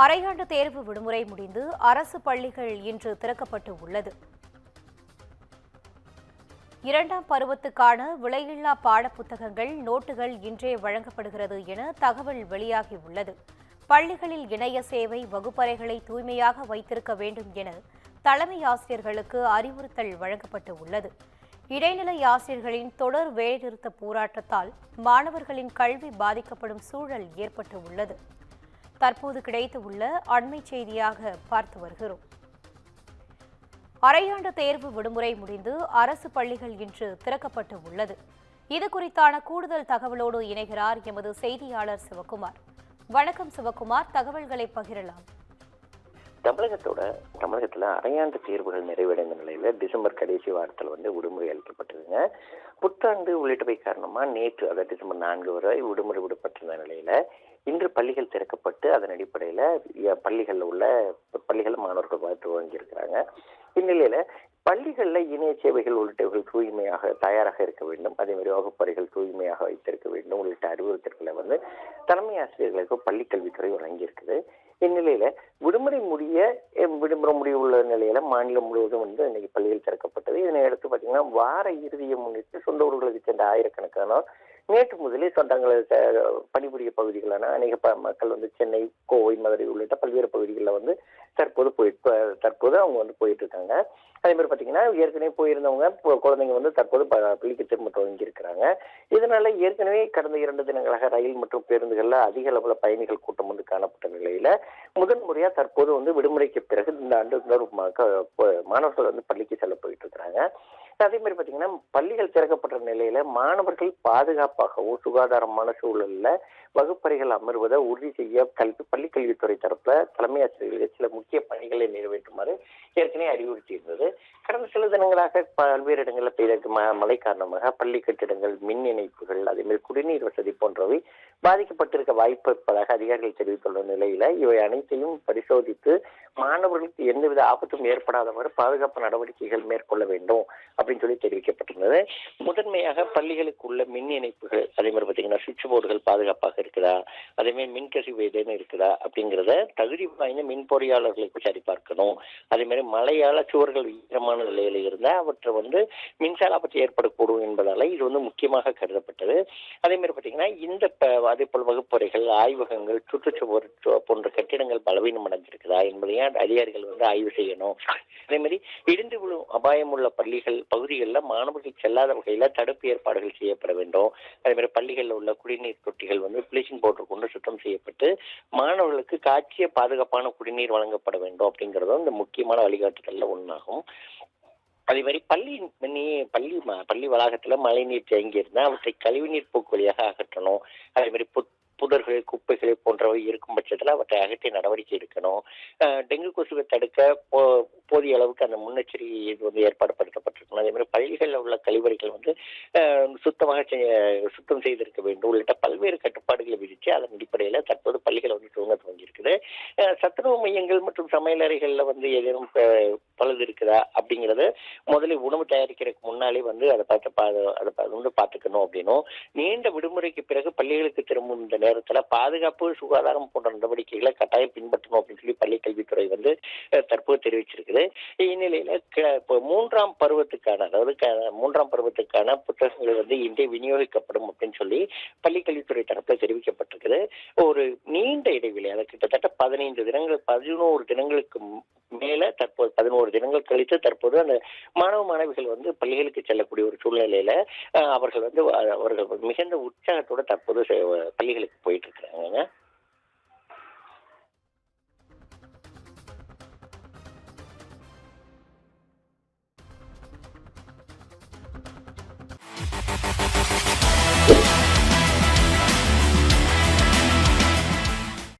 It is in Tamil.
அரையாண்டு தேர்வு விடுமுறை முடிந்து அரசு பள்ளிகள் இன்று திறக்கப்பட்டு உள்ளது. இரண்டாம் பருவத்துக்கான விலையில்லா பாடப்புத்தகங்கள், நோட்டுகள் இன்றே வழங்கப்படுகிறது என தகவல் வெளியாகியுள்ளது. பள்ளிகளில் இணைய சேவை, வகுப்பறைகளை தூய்மையாக வைத்திருக்க வேண்டும் என தலைமை ஆசிரியர்களுக்கு அறிவுறுத்தல் வழங்கப்பட்டு உள்ளது. இடைநிலை ஆசிரியர்களின் தொடர் வேலைநிறுத்த போராட்டத்தால் மாணவர்களின் கல்வி பாதிக்கப்படும் சூழல் ஏற்பட்டு உள்ளது. தற்போது கிடைத்துள்ள அண்மை செய்தியாக பார்த்து வருகிறோம். அரையாண்டு தேர்வு விடுமுறை முடிந்து அரசு பள்ளிகள் இன்று திறக்கப்பட்டு உள்ளது. இது குறித்தான கூடுதல் தகவலோடு இணைகிறார் எமது செய்தியாளர் சிவகுமார். வணக்கம் சிவகுமார், தகவல்களை பகிரலாம். தமிழகத்துல அரையாண்டு தேர்வுகள் நிறைவடைந்த நிலையில டிசம்பர் கடைசி வாரத்தில் விடுமுறை அளிக்கப்பட்டிருங்க. புத்தாண்டு உள்ளிட்டவை காரணமா நேற்று, அதாவது டிசம்பர் 4 வரை விடுமுறை விடப்பட்டிருந்த நிலையில இன்று பள்ளிகள் திறக்கப்பட்டு அதன் அடிப்படையில பள்ளிகள் மாணவர்கள் துவங்கியிருக்கிறாங்க. இந்நிலையில பள்ளிகள்ல இணைய சேவைகள் உள்ளிட்டவர்கள் தூய்மையாக தயாராக இருக்க வேண்டும், அதே மாதிரி வகுப்பறைகள் தூய்மையாக வைத்திருக்க வேண்டும் உள்ளிட்ட அறிவுறுத்தல்களை தலைமை ஆசிரியர்களுக்கு பள்ளிக்கல்வித்துறை வழங்கியிருக்குது. இந்நிலையில விடுமுறை முடிவுள்ள நிலையில மாநிலம் முழுவதும் இன்னைக்கு பள்ளிகள் திறக்கப்பட்டது. இதனை அடுத்து பாத்தீங்கன்னா வார இறுதியை முன்னிட்டு சொந்த ஊர்களுக்கு சென்ற ஆயிரக்கணக்கானோர் நேற்று முதலே சொந்தங்களை பணிபுரிய பகுதிகளான அநேக மக்கள் சென்னை, கோவை, மதுரை உள்ளிட்ட பல்வேறு பகுதிகளில் தற்போது அவங்க போயிட்டு இருக்காங்க. அதே மாதிரி பாத்தீங்கன்னா ஏற்கனவே போயிருந்தவங்க குழந்தைங்க தற்போது பள்ளிக்கு திரும்ப துவங்கி இருக்கிறாங்க. இதனால ஏற்கனவே கடந்த 2 தினங்களாக ரயில் மற்றும் பேருந்துகள்ல அதிக அளவுல பயணிகள் கூட்டம் காணப்பட்ட நிலையில முதன் முறையா தற்போது விடுமுறைக்கு பிறகு இந்த ஆண்டு மாணவர்கள் பள்ளிக்கு செல்ல போயிட்டு இருக்கிறாங்க. அதே மாதிரி பாத்தீங்கன்னா பள்ளிகள் திறக்கப்பட்ட நிலையில மாணவர்கள் பாதுகாப்பாகவும் சுகாதாரமான சூழல்ல வகுப்பறைகள் அமர்வதை உறுதி செய்ய பள்ளிக்கல்வித்துறை தரப்புல தலைமை ஆசிரியர்களுக்கு சில முக்கிய பணிகளை நிறைவேற்றுமாறு ஏற்கனவே அறிவுறுத்தி இருந்தது. கடந்த சில தினங்களாக பல்வேறு இடங்களில் பெய்த மழை காரணமாக பள்ளி கட்டிடங்கள், மின் இணைப்புகள், அதே மாதிரி குடிநீர் வசதி போன்றவை பாதிக்கப்பட்டிருக்க வாய்ப்பு இருப்பதாக அதிகாரிகள் தெரிவித்துள்ள நிலையில இவை அனைத்தையும் பரிசோதித்து மாணவர்களுக்கு எந்தவித ஆபத்தும் ஏற்படாதவாறு பாதுகாப்பு நடவடிக்கைகள் மேற்கொள்ள வேண்டும் அப்படின்னு சொல்லி தெரிவிக்கப்பட்டிருந்தது. முதன்மையாக பள்ளிகளுக்கு உள்ள மின் இணைப்புகள், அதே மாதிரி பாத்தீங்கன்னா சுவிட்ச் போர்டுகள் பாதுகாப்பாக இருக்குதா, அதே மாதிரி மின்கசிவு ஏதேனும் இருக்குதா அப்படிங்கிறத தகுதி வாய்ந்த மின் பொறியாளர்களுக்கு சரிபார்க்கணும். அதே மாதிரி மழையால சுவர்கள் ஈரமான நிலையில இருந்தா அவற்றை மின்சார ஆபத்து ஏற்படக்கூடும் என்பதால இது முக்கியமாக கருதப்பட்டது. அதே மாதிரி பாத்தீங்கன்னா அதே போல் வகுப்பறைகள், ஆய்வகங்கள், சுற்றுச்சுவர் போன்ற கட்டிடங்கள் பலவீனம் அடைஞ்சிருக்குதா என்பதையும் அதிகாரிகள் ஆய்வு செய்யணும். அதே மாதிரி இடிந்து விழும் அபாயம் உள்ள பகுதிகளில் மாணவர்கள் செல்லாத வகையில தடுப்பு ஏற்பாடுகள் செய்யப்பட வேண்டும். அதே மாதிரி பள்ளிகளில் உள்ள குடிநீர் தொட்டிகள் ப்ளீச்சிங் பவுடர் கொண்டு சுத்தம் செய்யப்பட்டு மாணவர்களுக்கு காய்ச்சிய பாதுகாப்பான குடிநீர் வழங்கப்பட வேண்டும் அப்படிங்கிறதும் இந்த முக்கியமான வழிகாட்டுதல்ல ஒன்றாகும். அதே மாதிரி பள்ளி வளாகத்துல மழை நீர் தேங்கி இருந்தா அவற்றை கழிவுநீர் போக்கு வழியாக அகற்றணும். அதே மாதிரி புதர்கள், குப்பைகள் போன்றவை இருக்கும் பட்சத்துல அவற்றை அகற்றி நடவடிக்கை எடுக்கணும். டெங்கு கொசுவை தடுக்க போதிய அளவுக்கு அந்த முன்னெச்சரிக்கை ஏற்பாடுபடுத்தப்பட்டிருக்கணும். அதே மாதிரி பள்ளிகளில் உள்ள கழிவறைகள் சுத்தம் செய்திருக்க வேண்டும் உள்ளிட்ட பல்வேறு கட்டுப்பாடுகளை விதித்து அதன் அடிப்படையில தற்போது பள்ளிகளை துவங்கியிருக்குது. சத்துணவு மையங்கள் மற்றும் சமையலறைகள்ல ஏதேனும் பழுது இருக்குதா அப்படிங்கறத முதலில் உணவு தயாரிக்கிறதுக்கு முன்னாலே அதை பார்த்துக்கணும் அப்படின்னும், நீண்ட விடுமுறைக்கு பிறகு பள்ளிகளுக்கு திரும்பும் இந்த நேரத்துல பாதுகாப்பு, சுகாதாரம் போன்ற நடவடிக்கைகளை கட்டாயம் பின்பற்றணும் அப்படின்னு சொல்லி பள்ளி கல்வித்துறை தற்போது தெரிவிச்சிருக்குது. இந்நிலையில மூன்றாம் பருவத்துக்கான புத்தகங்கள் இன்றே விநியோகிக்கப்படும் அப்படின்னு சொல்லி பள்ளி கல்வித்துறை தரப்புல தெரிவிக்கப்பட்டிருக்குது. ஒரு நீண்ட இடைவெளி, அதை கிட்டத்தட்ட 11 தினங்களுக்கு மேல தற்போது 11 தினங்கள் கழித்து தற்போது அந்த மாணவ மாணவிகள் பள்ளிகளுக்கு செல்லக்கூடிய ஒரு சூழ்நிலையில அவர்கள் மிகுந்த உற்சாகத்தோட தற்போது பள்ளிகளுக்கு போயிட்டு இருக்கிறாங்க.